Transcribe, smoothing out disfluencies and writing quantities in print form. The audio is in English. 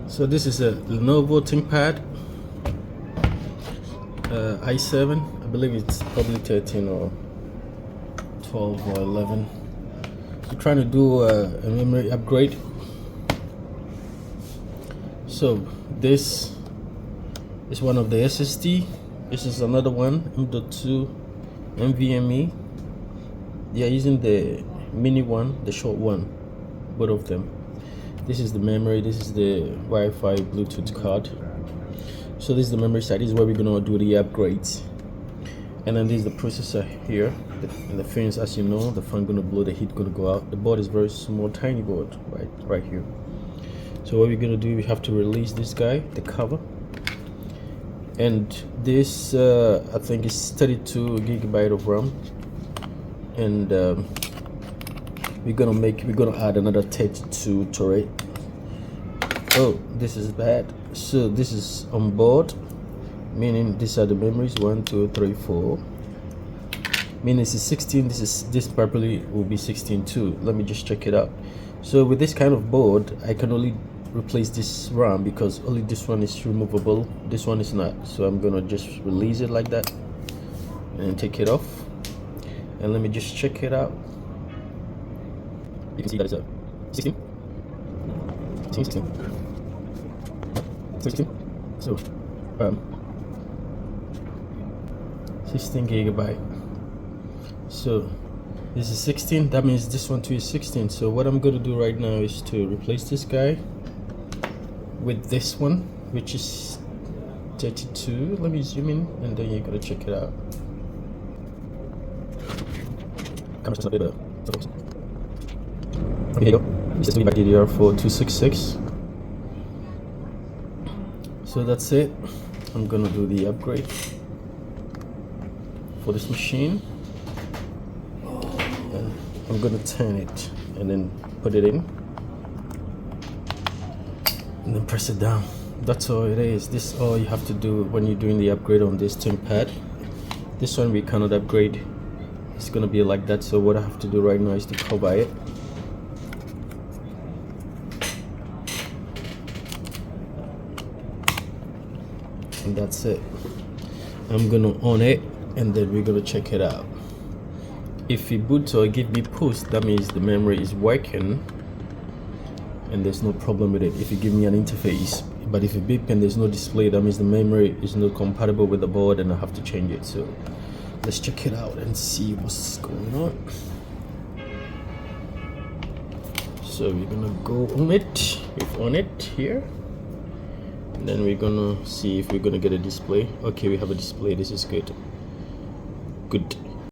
So this is a Lenovo ThinkPad i7. I believe it's probably 13 or 12 or 11. So trying to do a memory upgrade. So this is one of the SSD. This is another one, M.2 NVMe. They are using the mini one, the short one, both of them. This is the memory, this is the Wi-Fi Bluetooth card. So this is the memory side. This is where we're gonna do the upgrades. And then this is the processor here. And the fans, as you know, the fan gonna blow, the heat gonna go out. The board is very small, tiny board, right here. So what we're gonna do, we have to release this guy, the cover. And this I think is 32 gigabyte of RAM. And we're gonna add another 32 to it. Oh, this is bad. So this is on board, meaning these are the memories, 1 2 3 4, meaning this is 16. This properly will be 16 too. Let me just check it out. So with this kind of board, I can only replace this RAM because only this one is removable, this one is not. So I'm gonna just release it like that and take it off. And let me just check it out. You can see that it's a 16. So 16 gigabyte. So this is 16. That means this one too is 16. So what I'm going to do right now is to replace this guy with this one, which is 32. Let me zoom in, and then you're gonna check it out. Camera's just a bit better. Okay, here you go. This is my DDR4 266. So that's it. I'm gonna do the upgrade for this machine. And I'm gonna turn it and then put it in and then press it down. That's all it is. This is all you have to do when you're doing the upgrade on this ThinkPad. This one we cannot upgrade. It's gonna be like that. So what I have to do right now is to cover it. And that's it. I'm gonna on it and then we're gonna check it out. If it boots or give me boost, that means the memory is working and there's no problem with it. If you give me an interface, but if it beep and there's no display, that means the memory is not compatible with the board and I have to change it. So let's check it out and see what's going on. So we're gonna go on it. We're on it here. And then we're gonna see if we're gonna get a display. Okay, we have a display. This is good.